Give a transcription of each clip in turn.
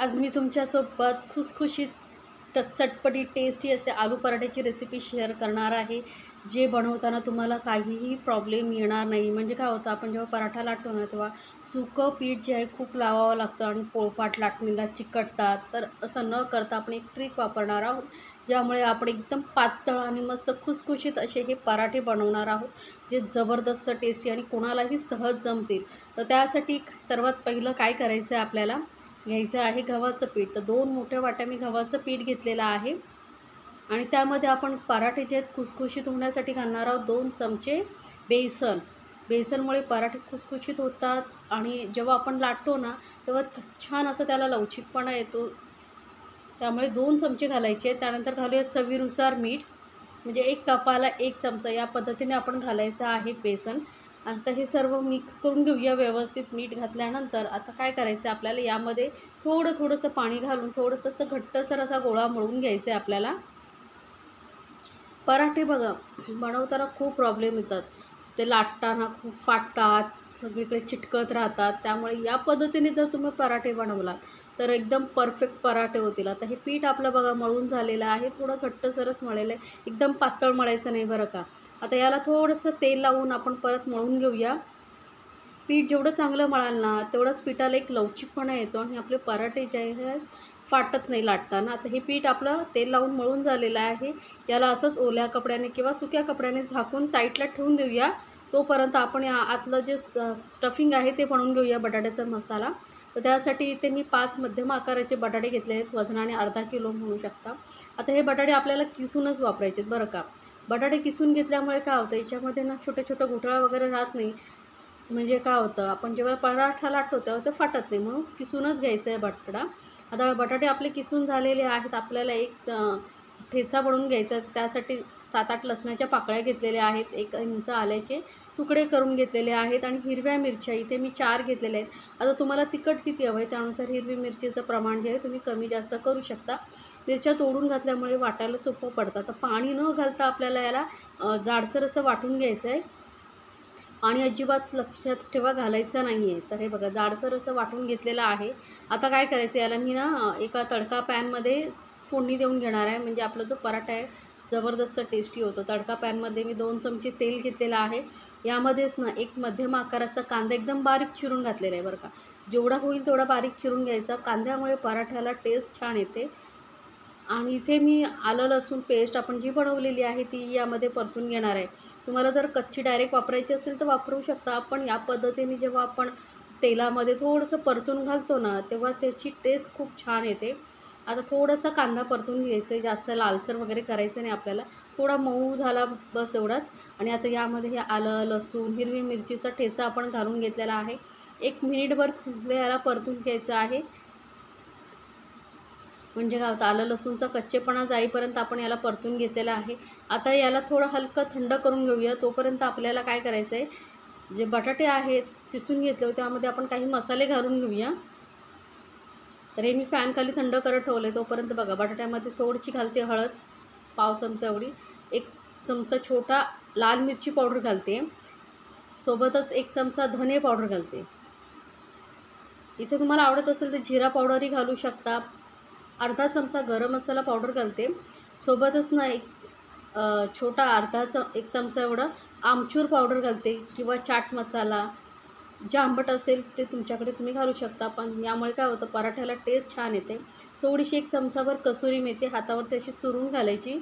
आज मी तुमच्यासोबत खुसखुशीत चटपटीत टेस्टी असे आलू पराठ्याची रेसिपी शेअर करणार आहे, जे बनवताना तुम्हाला काहीही प्रॉब्लेम येणार नाही. म्हणजे काय होतं, आपण जेव्हा पराठा लाटतो ना, तेव्हा सुकं पीठ जे आहे खूप लावावं लागतं आणि पोळपाट लाटणीला चिकटतात. तर असं न करता आपण एक ट्रिक वापरणार आहोत, ज्यामुळे आपण एकदम पातळ आणि मस्त खुसखुशीत असे हे पराठे बनवणार आहोत, जे जबरदस्त टेस्टी आणि कोणालाही सहज जमतील. तर त्यासाठी सर्वात पहिलं काय करायचं आहे, आपल्याला घ्यायचं आहे गव्हाचं पीठ. तर 2 मोठ्या वाट्या मी गव्हाचं पीठ घेतलेलं आहे आणि त्यामध्ये आपण पराठे जे आहेत खुसखुशीत होण्यासाठी घालणार आहोत 2 चमचे बेसन. बेसनमुळे पराठे खुसखुशीत होतात आणि जेव्हा आपण लाटतो ना, तेव्हा छान असं त्याला लवचिकपणा येतो. त्यामुळे 2 चमचे घालायचे. त्यानंतर घालूया चवीनुसार मीठ. म्हणजे 1 कपाला 1 चमचा या पद्धतीने आपण घालायचं आहे बेसन. आता हे सर्व मिक्स करून घेऊया व्यवस्थित. मीठ घातल्यानंतर आता काय करायचं आहे, आपल्याला यामध्ये थोडंसं पाणी घालून थोडंसं असं घट्टसर असा गोळा मळून घ्यायचा आहे आपल्याला. पराठे बघा बनवताना खूप प्रॉब्लेम येतात. ते लाटताना खूप फाटतात, सगळीकडे चिटकत राहतात. त्यामुळे या पद्धतीने जर तुम्ही पराठे बनवलात, तर एकदम परफेक्ट पराठे होतील. आता हे पीठ आपलं बघा मळून झालेलं आहे. थोडं घट्टसरच मळलेलं आहे. एकदम पातळ मळायचं नाही बरं का. आता याला थोडंसं तेल लावून आपण परत मळून घेऊया. पीठ जेवढं चांगलं मळाल ना, तेवढंच पिठाला एक लवचिकपणा येतो आणि आपले पराठे जे आहेत फाटत नाही लाटताना. आता हे पीठ आपलं तेल लावून मळून झालेलं आहे. याला असंच ओल्या कपड्याने किंवा सुक्या कपड्याने झाकून साईडला ठेवून देऊया. तोपर्यंत आपण या आतलं जे स्टफिंग आहे ते बनवून घेऊया, बटाट्याचा मसाला. तर त्यासाठी इथे मी 5 मध्यम आकाराचे बटाटे घेतले आहेत, वजनाने अर्धा किलो म्हणू शकता. आता हे बटाटे आपल्याला किसूनच वापरायचे आहेत बरं का. बटाटे किसून घेतल्यामुळे काय होतं, याच्यामध्ये ना छोटे-छोटे गुठळा वगैरे राहत नाही. म्हणजे काय होतं, आपण जेव्हा पराठा लाटतो तेव्हा ते फाटत नाही, म्हणून किसूनच घ्यायचं आहे बटाटा. आता बटाटे आपले किसून झालेले आहेत. आपल्याला एक ठेचा बनवून घ्यायचा आहे. त्यासाठी 7-8 लसणाच्या पाकळ्या घेतलेल्या आहेत, 1 इंच आल्याचे तुकडे करून घेतलेले आहेत आणि हिरव्या मिरच्या इथे मी 4 घेतलेल्या आहेत. आता तुम्हाला तिखट किती हवं आहे त्यानुसार हिरवी मिरचीचं प्रमाण जे आहे तुम्ही कमी जास्त करू शकता. मिरच्या तोडून घातल्यामुळे वाटायला सोपं पडतं. तर पाणी न घालता आपल्याला याला जाडसर असं वाटून घ्यायचं आहे आणि अजिबात लक्षात ठेवा घालायचं नाही आहे. तर हे बघा जाडसर असं वाटून घेतलेलं आहे. आता काय करायचं, याला मी ना एका तडका पॅनमध्ये फोडणी देऊन घेणार आहे. म्हणजे आपला जो पराठा आहे जबरदस्त टेस्टी होतो. तडका पॅनमध्ये मी 2 चमचे तेल घेतलेलं आहे. यामध्येच ना एक मध्यम आकाराचा कांदा एकदम बारीक चिरून घातलेला आहे बरं का. जेवढा होईल तेवढा बारीक चिरून घ्यायचा. कांद्यामुळे पराठ्याला टेस्ट छान येते. आणि इथे मी आलं लसूण पेस्ट आपण जी बनवलेली आहे ती यामध्ये परतून घेणार आहे. तुम्हाला जर कच्ची डायरेक्ट वापरायची असेल तर वापरू शकता. पण या पद्धतीने जेव्हा आपण तेलामध्ये थोडंसं परतून घालतो ना, तेव्हा त्याची टेस्ट खूप छान येते. आता थोडासा कांदा परतून घ्यायचा आहे, जास्त लालसर वगैरे करायचं नाही आपल्याला. थोडा मऊ झाला बस एवढाच. आणि आता यामध्ये हे आलं, लसूण, हिरवी मिरचीचा ठेचा आपण घालून घेतलेला आहे. 1 मिनिटभर चांगलं याला परतून घ्यायचं आहे. म्हणजे काय होतं, आलं लसूणचा कच्चेपणा जाईपर्यंत आपण याला परतून घेतलेलं आहे. आता याला थोडं हलकं थंड करून घेऊया. तोपर्यंत आपल्याला काय करायचं आहे, जे बटाटे आहेत किसून घेतले होते त्यामध्ये आपण काही मसाले घालून घेऊया. तर हे मी फॅनखाली थंड करत ठेवले. तोपर्यंत बघा बटाट्यामध्ये थोडीशी घालते हळद, पाव चमचा एवढी. 1 चमचा छोटा लाल मिरची पावडर घालते. सोबतच 1 चमचा धने पावडर घालते. इथे तुम्हाला आवडत असेल तर जिरा पावडरही घालू शकता. अर्धा चमचा गरम मसाला पावडर घालते. सोबतच ना एक छोटा 1 चमचा एवढं आमचूर पावडर घालते किंवा चाट मसाला. जे आंबट असेल ते तुमच्याकडे तुम्ही घालू शकता. पण यामुळे काय होतं, पराठ्याला टेस्ट छान येते. थोडीशी 1 चमचाभर कसुरी मेथी हातावरती अशी चुरून घालायची.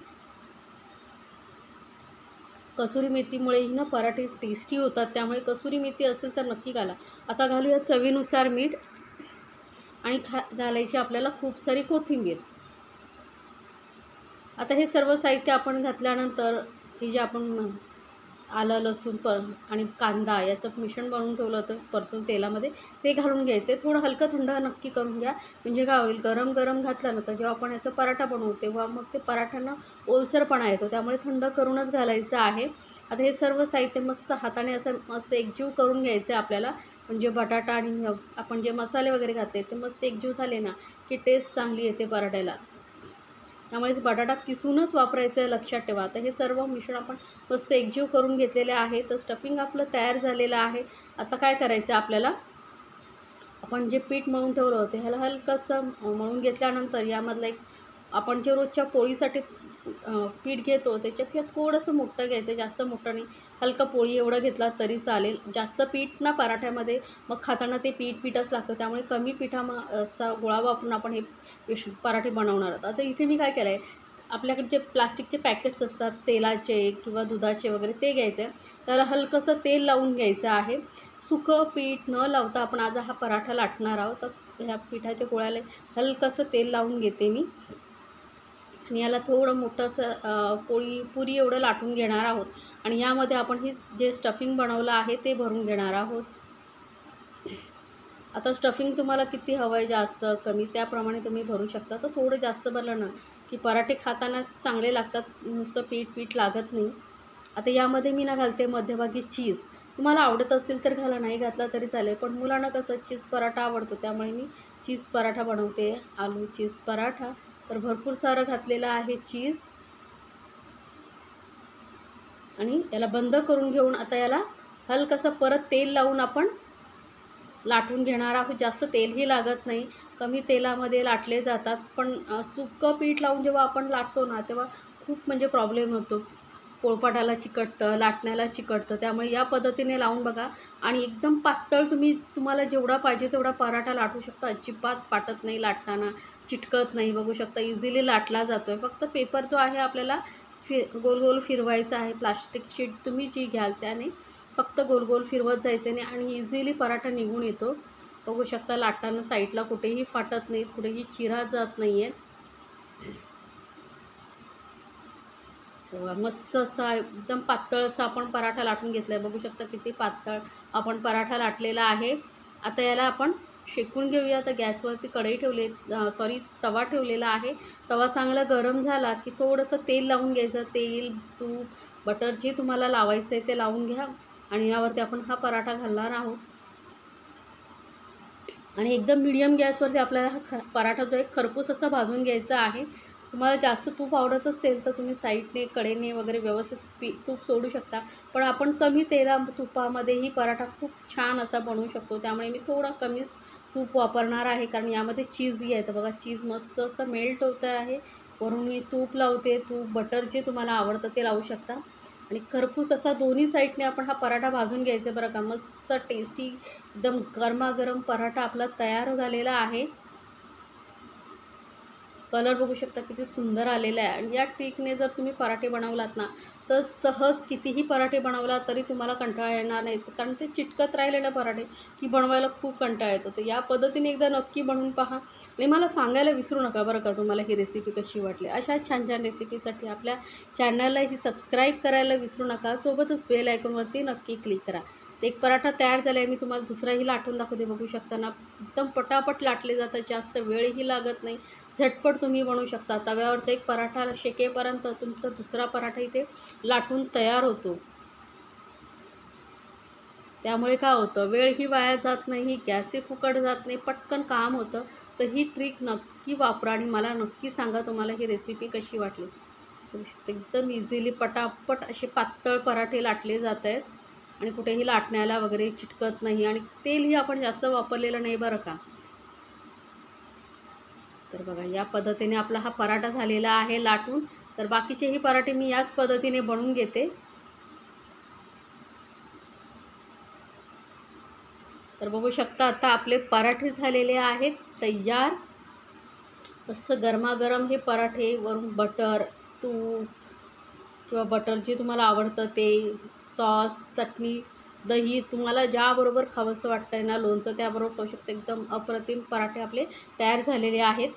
कसुरी मेथीमुळेही ना पराठे टेस्टी होतात. त्यामुळे कसुरी मेथी असेल तर नक्की घाला. आता घालूया चवीनुसार मीठ आणि घालायची आपल्याला खूप सारी कोथिंबीर. आता हे सर्व साहित्य आपण घातल्यानंतर हे जे आपण आलं लसूण आणि कांदा याचं मिश्रण बनवून ठेवलं होतं परतून तेलामध्ये, ते घालून घ्यायचे. थोडं हलकं थंड नक्की करून घ्या. म्हणजे काय होईल, गरम गरम घातलं ना तर जेव्हा आपण याचा पराठा बनवू तेव्हा मग ते पराठ्यांना ओलसरपणा येतो. त्यामुळे थंड करूनच घालायचं आहे. आता हे सर्व साहित्य मस्त हाताने असं मस्त एकजीव करून घ्यायचं आहे आपल्याला. म्हणजे बटाटा आणि आपण जे मसाले वगैरे घातले ते मस्त एकजीव झाले ना की टेस्ट चांगली येते पराठ्याला. त्यामुळेच बटाटा किसूनच वापरायचं आहे, लक्षात ठेवा. आता हे सर्व मिश्रण आपण मस्त एकजीव करून घेतलेले आहे. तर स्टफिंग आपलं तयार झालेलं आहे. आता काय करायचं आपल्याला, आपण जे पीठ मळून ठेवलं होतं ह्याला हलकंसं मळून घेतल्यानंतर यामधलं एक आपण जे रोजच्या पोळीसाठी पीठ घेतो त्याच्यापेक्षा थोडंसं मोठं घ्यायचं, जास्त मोठं नाही, हलका पोळी एवढं घेतला तरी चालेल. जास्त पीठ ना पराठ्यामध्ये मग खाताना ते पीठच लागतं, त्यामुळे कमी चा गोळा वापरून आपण हे पराठे बनवणार आहोत. आता इथे मी काय केलं आहे, आपल्याकडे जे प्लास्टिकचे पॅकेट्स असतात तेलाचे किंवा दुधाचे वगैरे ते घ्यायचे, त्याला हलकंसं तेल लावून घ्यायचं आहे. सुकं पीठ न लावता आपण आज हा पराठा लाटणार आहोत, तर ह्या पिठाच्या गोळ्याला हलकंसं तेल लावून घेते मी आणि याला थोडं मोठंसं पुरी एवढं लाटून घेणार आहोत आणि यामध्ये आपण जे स्टफिंग बनवलं आहे ते भरून घेणार आहोत. आता स्टफिंग तुम्हाला किती हवं आहे, जास्त कमी त्याप्रमाणे तुम्ही भरू शकता. तर थोडं जास्त भरलं ना की पराठे खाताना चांगले लागतात, नुसतं पीठ लागत नाही. आता यामध्ये मी ना घालते मध्यभागी चीज. तुम्हाला आवडत असेल तर घाला, नाही घातला तरी चालेल, पण मुलांना कसं चीज पराठा आवडतो त्यामुळे मी चीज पराठा बनवते, आलू चीज पराठा. तर भरपूर सारं घातलेलं आहे चीज आणि याला बंद करून घेऊन आता याला हलकंसं परत तेल लावून आपण लाटून घेणार आहोत. जास्त तेलही लागत नाही, कमी तेलामध्ये लाटले जातात. पण सुकं पीठ लावून जेव्हा आपण लाटतो ना तेव्हा खूप म्हणजे प्रॉब्लेम होतो, पोळपाटाला चिकटतं, लाटण्याला चिकटतं. त्यामुळे या पद्धतीने लावून बघा आणि एकदम पातळ तुम्हाला जेवढा पाहिजे तेवढा पराठा लाटू शकता. अजिबात फाटत नाही, लाटताना चिटकत नाही. बघू शकता इझिली लाटला जातो आहे. फक्त पेपर जो आहे आपल्याला गोल गोल फिरवायचा आहे. प्लास्टिक शीट तुम्ही जी घ्याल त्याने फक्त गोल गोल फिरवत जायचं नाही आणि इझिली पराठा निघून येतो. बघू शकता लाटताना साईडला कुठेही फाटत नाही, कुठेही चिरा जात नाही आहे. मस्त असा एकदम पातळ असा आपण पराठा लाटून घेतला आहे. बघू शकता किती पातळ आपण पराठा लाटलेला आहे. आता याला आपण शेकून घेऊया. आता गॅसवरती कढई तवा ठेवलेला आहे. तवा चांगला गरम झाला की थोडंसं तेल लावून घ्यायचं. तेल, तूप, बटर जे तुम्हाला लावायचं आहे ते लावून घ्या आणि यावरती आपण हा पराठा घालणार आहोत आणि एकदम मीडियम गॅसवरती आपल्याला हा पराठा जो आहे खरपूस असा भाजून घ्यायचा आहे. तुम्हाला जास्त तूप आवडत असेल तर तुम्ही साईडने कडेने वगैरे व्यवस्थित तूप सोडू शकता, पण आपण कमी तुपामध्येही पराठा खूप छान असा बनवू शकतो. त्यामुळे मी थोडा कमीच तूप वापरणार आहे, कारण यामध्ये चीजही आहे. तर बघा चीज मस्त असं मेल्ट होतं आहे. वरून मी तूप लावते, तूप बटर जे तुम्हाला आवडतं ते लावू शकता आणि खरपूस असा दोन्ही साईडने आपण हा पराठा भाजून घ्यायचा बरं का. मस्त टेस्टी एकदम गरमागरम पराठा आपला तयार झालेला आहे. कलर बघू शकता किती सुंदर आलेला आहे आणि या ट्रिकने जर तुम्ही पराठे बनवलात ना तर सहज कितीही पराठे बनवला तरी तुम्हाला कंटाळा येणार नाही, कारण ते चिटकत राहिले ना पराठे की बनवायला खूप कंटाळा येतो. तर या पद्धतीने एकदा नक्की बनवून पहा आणि मला सांगायला विसरू नका बरं का तुम्हाला ही रेसिपी कशी वाटली. अशा छान छान रेसिपीसाठी आपल्या चॅनललाही सबस्क्राईब करायला विसरू नका, सोबतच बेल आयकॉनवरती नक्की क्लिक करा. एक पराठा तयार झाला आहे, मी तुम्हाला दुसराही लाटून दाखवते. बघू शकता ना एकदम पटापट लाटले जातात, जास्त वेळही लागत नाही, झटपट तुम्ही बनवू शकता. तव्यावरचा एक पराठा शेकेपर्यंत तुमचा दुसरा पराठा इथे लाटून तयार होतो. त्यामुळे काय होतं, वेळही वाया जात नाही, गॅसही फुकट जात नाही, पटकन काम होतं. तर ही ट्रिक नक्की वापरा आणि मला नक्की सांगा तुम्हाला ही रेसिपी कशी वाटली. एकदम इझिली पटापट असे पातळ पराठे लाटले जात आहेत आणि कुठेही लाटण्याला वगैरे चिटकत नाही आणि तेलही आपण जास्त वापरलेलं नाही बरं का. तर बघा या पद्धतीने आपला हा पराठा झालेला आहे लाटून. तर बाकीचेही पराठे मी याच पद्धतीने बनवून घेते. तर बघू शकता आता आपले पराठे झालेले आहेत तयार. असं गरमागरम हे पराठे, वरून बटर, तूप किंवा बटर जे तुम्हाला आवडतं ते, सॉस, चटणी, दही तुम्हाला ज्याबरोबर खावंसं वाटतं आहे ना, लोणचं त्याबरोबर खाऊ शकता. एकदम अप्रतिम पराठे आपले तयार झालेले आहेत.